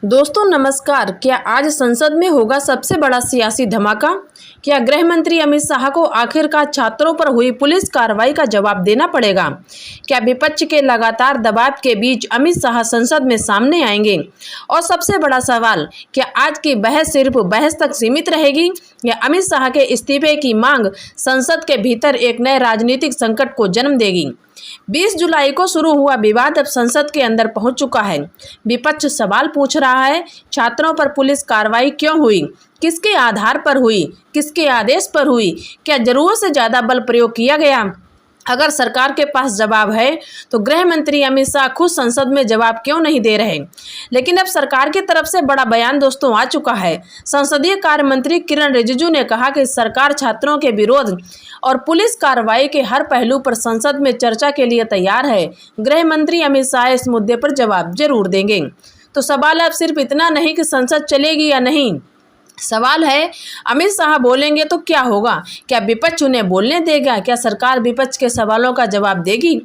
दोस्तों नमस्कार। क्या आज संसद में होगा सबसे बड़ा सियासी धमाका? क्या गृह मंत्री अमित शाह को आखिरकार छात्रों पर हुई पुलिस कार्रवाई का जवाब देना पड़ेगा? क्या विपक्ष के लगातार दबाव के बीच अमित शाह संसद में सामने आएंगे? और सबसे बड़ा सवाल, क्या आज की बहस सिर्फ बहस तक सीमित रहेगी या अमित शाह के इस्तीफे की मांग संसद के भीतर एक नए राजनीतिक संकट को जन्म देगी? 20 जुलाई को शुरू हुआ विवाद अब संसद के अंदर पहुंच चुका है। विपक्ष सवाल पूछ रहा है, छात्रों पर पुलिस कार्रवाई क्यों हुई, किसके आधार पर हुई, किसके आदेश पर हुई, क्या जरूरत से ज्यादा बल प्रयोग किया गया? अगर सरकार के पास जवाब है तो गृह मंत्री अमित शाह खुद संसद में जवाब क्यों नहीं दे रहे? लेकिन अब सरकार की तरफ से बड़ा बयान दोस्तों आ चुका है। संसदीय कार्य मंत्री किरण रिजिजू ने कहा कि सरकार छात्रों के विरोध और पुलिस कार्रवाई के हर पहलू पर संसद में चर्चा के लिए तैयार है। गृह मंत्री अमित शाह इस मुद्दे पर जवाब जरूर देंगे। तो सवाल अब सिर्फ इतना नहीं कि संसद चलेगी या नहीं, सवाल है अमित शाह बोलेंगे तो क्या होगा? क्या विपक्ष उन्हें बोलने देगा? क्या सरकार विपक्ष के सवालों का जवाब देगी?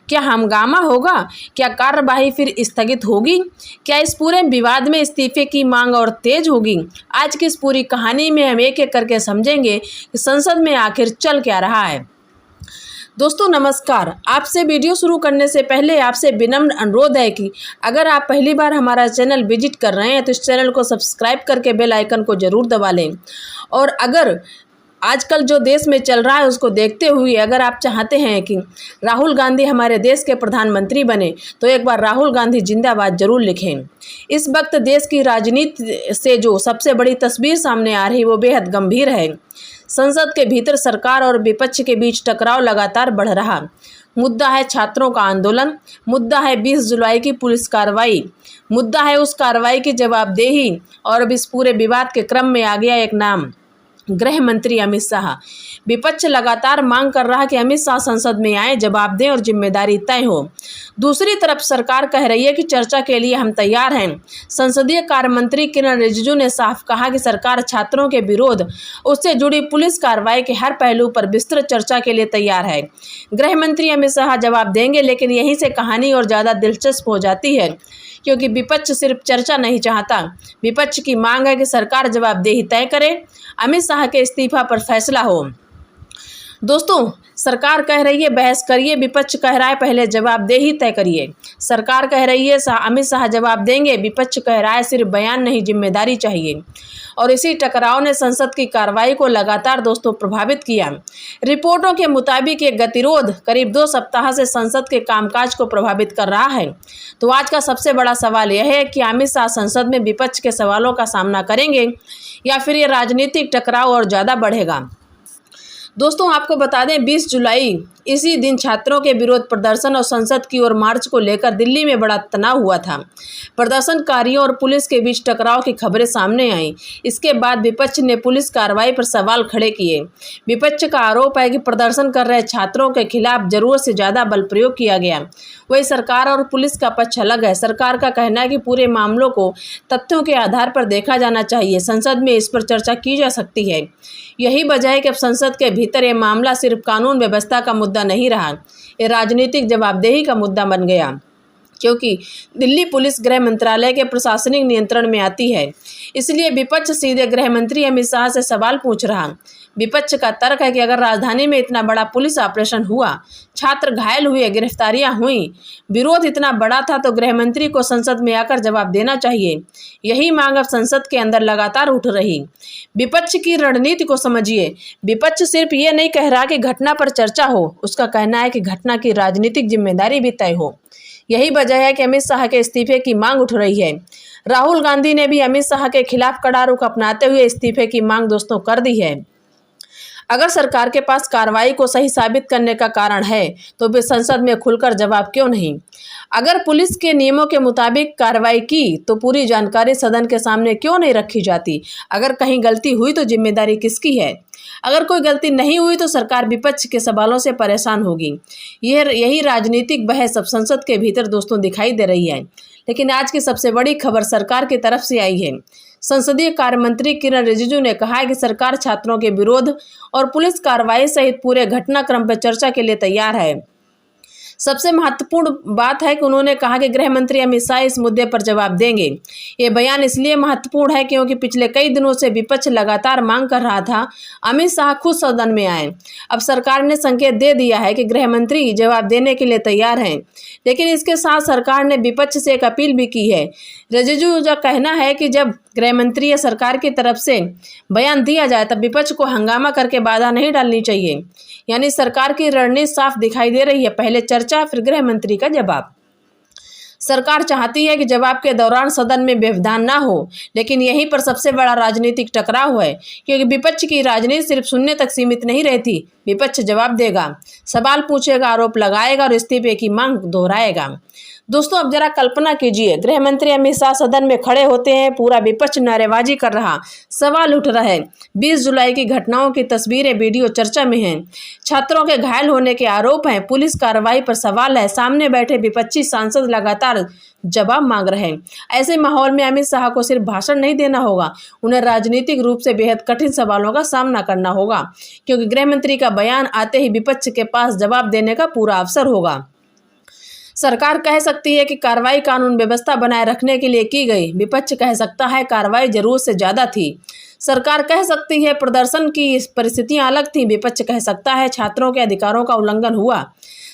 क्या हंगामा होगा? क्या कार्यवाही फिर स्थगित होगी? क्या इस पूरे विवाद में इस्तीफे की मांग और तेज होगी? आज की इस पूरी कहानी में हम एक एक करके समझेंगे कि संसद में आखिर चल क्या रहा है। दोस्तों नमस्कार। आपसे वीडियो शुरू करने से पहले आपसे विनम्र अनुरोध है कि अगर आप पहली बार हमारा चैनल विजिट कर रहे हैं तो इस चैनल को सब्सक्राइब करके बेल आइकन को जरूर दबा लें। और अगर आजकल जो देश में चल रहा है उसको देखते हुए अगर आप चाहते हैं कि राहुल गांधी हमारे देश के प्रधानमंत्री बने तो एक बार राहुल गांधी जिंदाबाद जरूर लिखें। इस वक्त देश की राजनीति से जो सबसे बड़ी तस्वीर सामने आ रही है वो बेहद गंभीर है। संसद के भीतर सरकार और विपक्ष के बीच टकराव लगातार बढ़ रहा। मुद्दा है छात्रों का आंदोलन, मुद्दा है 20 जुलाई की पुलिस कार्रवाई, मुद्दा है उस कार्रवाई की जवाबदेही। और अब इस पूरे विवाद के क्रम में आ गया एक नाम, गृह मंत्री अमित शाह। विपक्ष लगातार मांग कर रहा कि अमित शाह संसद में आए, जवाब दें और जिम्मेदारी तय हो। दूसरी तरफ सरकार कह रही है कि चर्चा के लिए हम तैयार हैं। संसदीय कार्य मंत्री किरण रिजिजू ने साफ कहा कि सरकार छात्रों के विरोध, उससे जुड़ी पुलिस कार्रवाई के हर पहलू पर विस्तृत चर्चा के लिए तैयार है। गृह मंत्री अमित शाह जवाब देंगे, लेकिन यहीं से कहानी और ज़्यादा दिलचस्प हो जाती है, क्योंकि विपक्ष सिर्फ चर्चा नहीं चाहता। विपक्ष की मांग है कि सरकार जवाबदेही तय करे, अमित शाह के इस्तीफा पर फैसला हो। दोस्तों सरकार कह रही है बहस करिए, विपक्ष कह रहा है पहले जवाबदेही तय करिए। सरकार कह रही है अमित शाह जवाब देंगे, विपक्ष कह रहा है सिर्फ बयान नहीं जिम्मेदारी चाहिए। और इसी टकराव ने संसद की कार्रवाई को लगातार दोस्तों प्रभावित किया। रिपोर्टों के मुताबिक ये गतिरोध करीब 2 सप्ताह से संसद के कामकाज को प्रभावित कर रहा है। तो आज का सबसे बड़ा सवाल यह है कि अमित शाह संसद में विपक्ष के सवालों का सामना करेंगे या फिर ये राजनीतिक टकराव और ज़्यादा बढ़ेगा। दोस्तों आपको बता दें 20 जुलाई इसी दिन छात्रों के विरोध प्रदर्शन और संसद की ओर मार्च को लेकर दिल्ली में बड़ा तनाव हुआ था। प्रदर्शनकारियों और पुलिस के बीच टकराव की खबरें सामने आईं। इसके बाद विपक्ष ने पुलिस कार्रवाई पर सवाल खड़े किए। विपक्ष का आरोप है कि प्रदर्शन कर रहे छात्रों के खिलाफ जरूरत से ज़्यादा बल प्रयोग किया गया। वही सरकार और पुलिस का पक्ष अलग है। सरकार का कहना है कि पूरे मामलों को तथ्यों के आधार पर देखा जाना चाहिए, संसद में इस पर चर्चा की जा सकती है। यही वजह है कि अब संसद के भीतर ये मामला सिर्फ कानून व्यवस्था का मुद्दा नहीं रहा, ये राजनीतिक जवाबदेही का मुद्दा बन गया, क्योंकि दिल्ली पुलिस गृह मंत्रालय के प्रशासनिक नियंत्रण में आती है। इसलिए विपक्ष सीधे गृह मंत्री अमित शाह से सवाल पूछ रहा। विपक्ष का तर्क है कि अगर राजधानी में इतना बड़ा पुलिस ऑपरेशन हुआ, छात्र घायल हुए, गिरफ्तारियां हुई, विरोध इतना बड़ा था तो गृह मंत्री को संसद में आकर जवाब देना चाहिए। यही मांग अब संसद के अंदर लगातार उठ रही। विपक्ष की रणनीति को समझिए। विपक्ष सिर्फ ये नहीं कह रहा कि घटना पर चर्चा हो, उसका कहना है कि घटना की राजनीतिक जिम्मेदारी भी तय हो। यही वजह है कि अमित शाह के इस्तीफे की मांग उठ रही है। राहुल गांधी ने भी अमित शाह के खिलाफ कड़ा रुख अपनाते हुए इस्तीफे की मांग दोस्तों कर दी है। अगर सरकार के पास कार्रवाई को सही साबित करने का कारण है तो वे संसद में खुलकर जवाब क्यों नहीं? अगर पुलिस के नियमों के मुताबिक कार्रवाई की तो पूरी जानकारी सदन के सामने क्यों नहीं रखी जाती? अगर कहीं गलती हुई तो जिम्मेदारी किसकी है? अगर कोई गलती नहीं हुई तो सरकार विपक्ष के सवालों से परेशान होगी। यही राजनीतिक बहस अब संसद के भीतर दोस्तों दिखाई दे रही है। लेकिन आज की सबसे बड़ी खबर सरकार की तरफ से आई है। संसदीय कार्य मंत्री किरण रिजिजू ने कहा है कि सरकार छात्रों के विरोध और पुलिस कार्रवाई सहित पूरे घटनाक्रम पर चर्चा के लिए तैयार है। सबसे महत्वपूर्ण बात है कि उन्होंने कहा कि गृह मंत्री अमित शाह इस मुद्दे पर जवाब देंगे। ये बयान इसलिए महत्वपूर्ण है क्योंकि पिछले कई दिनों से विपक्ष लगातार मांग कर रहा था अमित शाह खुद सदन में आए। अब सरकार ने संकेत दे दिया है कि गृह मंत्री जवाब देने के लिए तैयार हैं, लेकिन इसके साथ सरकार ने विपक्ष से एक अपील भी की है। रिजिजू का कहना है कि जब गृह मंत्री या सरकार की तरफ से बयान दिया जाए तब विपक्ष को हंगामा करके बाधा नहीं डालनी चाहिए। यानी सरकार की रणनीति साफ दिखाई दे रही है, पहले चर्चा फिर गृह मंत्री का जवाब। सरकार चाहती है कि जवाब के दौरान सदन में व्यवधान ना हो, लेकिन यहीं पर सबसे बड़ा राजनीतिक टकराव है, क्योंकि विपक्ष की राजनीति सिर्फ सुनने तक सीमित नहीं रहती। विपक्ष जवाब देगा, सवाल पूछेगा, आरोप लगाएगा और इस्तीफे की मांग दोहराएगा। दोस्तों, अब जरा कल्पना कीजिए, गृह मंत्री अमित शाह सदन में खड़े होते हैं, पूरा विपक्ष नारेबाजी कर रहा, सवाल उठ रहे हैं। 20 जुलाई की घटनाओं की तस्वीरें वीडियो चर्चा में हैं, छात्रों के घायल होने के आरोप हैं, पुलिस कार्रवाई पर सवाल है, सामने बैठे विपक्षी सांसद लगातार जवाब मांग रहे हैं। ऐसे माहौल में अमित शाह को सिर्फ भाषण नहीं देना होगा, उन्हें राजनीतिक रूप से बेहद कठिन सवालों का सामना करना होगा, क्योंकि गृह मंत्री का बयान आते ही विपक्ष के पास जवाब देने का पूरा अवसर होगा। सरकार कह सकती है कि कार्रवाई कानून व्यवस्था बनाए रखने के लिए की गई, विपक्ष कह सकता है कार्रवाई जरूरत से ज़्यादा थी। सरकार कह सकती है प्रदर्शन की परिस्थितियां अलग थीं, विपक्ष कह सकता है छात्रों के अधिकारों का उल्लंघन हुआ।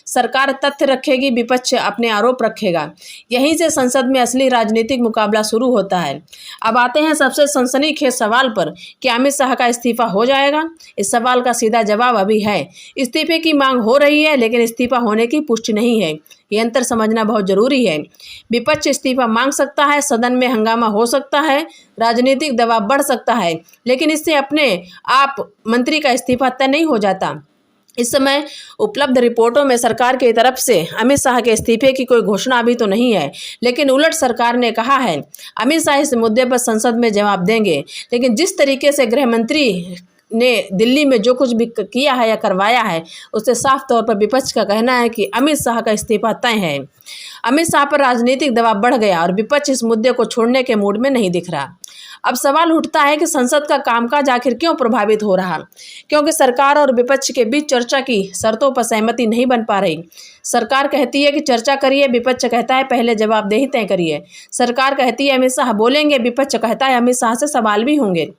सरकार तथ्य रखेगी, विपक्ष अपने आरोप रखेगा। यहीं से संसद में असली राजनीतिक मुकाबला शुरू होता है। अब आते हैं सबसे सनसनीखेज सवाल पर कि अमित शाह का इस्तीफा हो जाएगा। इस सवाल का सीधा जवाब अभी है, इस्तीफे की मांग हो रही है, लेकिन इस्तीफा होने की पुष्टि नहीं है। ये अंतर समझना बहुत जरूरी है। विपक्ष इस्तीफा मांग सकता है, सदन में हंगामा हो सकता है, राजनीतिक दबाव बढ़ सकता है, लेकिन इससे अपने आप मंत्री का इस्तीफा तय नहीं हो जाता। इस समय उपलब्ध रिपोर्टों में सरकार की तरफ से अमित शाह के इस्तीफे की कोई घोषणा अभी तो नहीं है, लेकिन उलट सरकार ने कहा है अमित शाह इस मुद्दे पर संसद में जवाब देंगे। लेकिन जिस तरीके से गृह मंत्री ने दिल्ली में जो कुछ भी किया है या करवाया है, उससे साफ तौर पर विपक्ष का कहना है कि अमित शाह का इस्तीफा तय है। अमित शाह पर राजनीतिक दबाव बढ़ गया और विपक्ष इस मुद्दे को छोड़ने के मूड में नहीं दिख रहा। अब सवाल उठता है कि संसद का कामकाज आखिर क्यों प्रभावित हो रहा, क्योंकि सरकार और विपक्ष के बीच चर्चा की शर्तों पर सहमति नहीं बन पा रही। सरकार कहती है कि चर्चा करिए, विपक्ष कहता है पहले जवाबदेही तय करिए। सरकार कहती है अमित शाह बोलेंगे, विपक्ष कहता है अमित शाह से सवाल भी होंगे।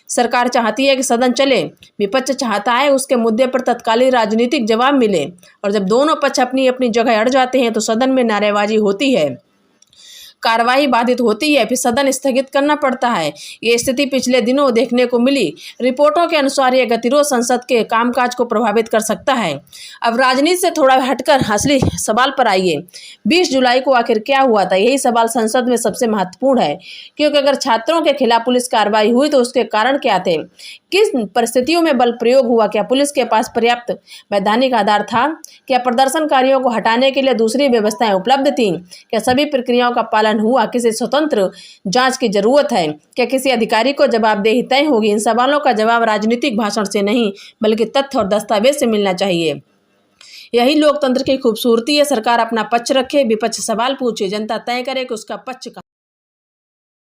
सरकार चाहती है कि सदन चले, विपक्ष चाहता है उसके मुद्दे पर तत्कालीन राजनीतिक जवाब मिले, और जब दोनों पक्ष अपनी अपनी जगह अड़ जाते हैं तो सदन में नारेबाजी होती है, कार्रवाई बाधित होती है, फिर सदन स्थगित करना पड़ता है। ये स्थिति पिछले दिनों देखने को मिली। रिपोर्टों के अनुसार यह गतिरोध संसद के कामकाज को प्रभावित कर सकता है। अब राजनीति से थोड़ा हटकर असली सवाल पर आइए, 20 जुलाई को आखिर क्या हुआ था? यही सवाल संसद में सबसे महत्वपूर्ण है, क्योंकि अगर छात्रों के खिलाफ पुलिस कार्रवाई हुई तो उसके कारण क्या थे, किस परिस्थितियों में बल प्रयोग हुआ, क्या पुलिस के पास पर्याप्त वैधानिक आधार था, क्या प्रदर्शनकारियों को हटाने के लिए दूसरी व्यवस्थाएं उपलब्ध थीं, क्या सभी प्रक्रियाओं का पालन हुआ, किसी स्वतंत्र जांच की जरूरत है, क्या किसी अधिकारी को जवाबदेही तय होगी? इन सवालों का जवाब राजनीतिक भाषण से नहीं बल्कि तथ्य और दस्तावेज से मिलना चाहिए। यही लोकतंत्र की खूबसूरती है। सरकार अपना पक्ष रखे, विपक्ष सवाल पूछे, जनता तय करे कि उसका पक्ष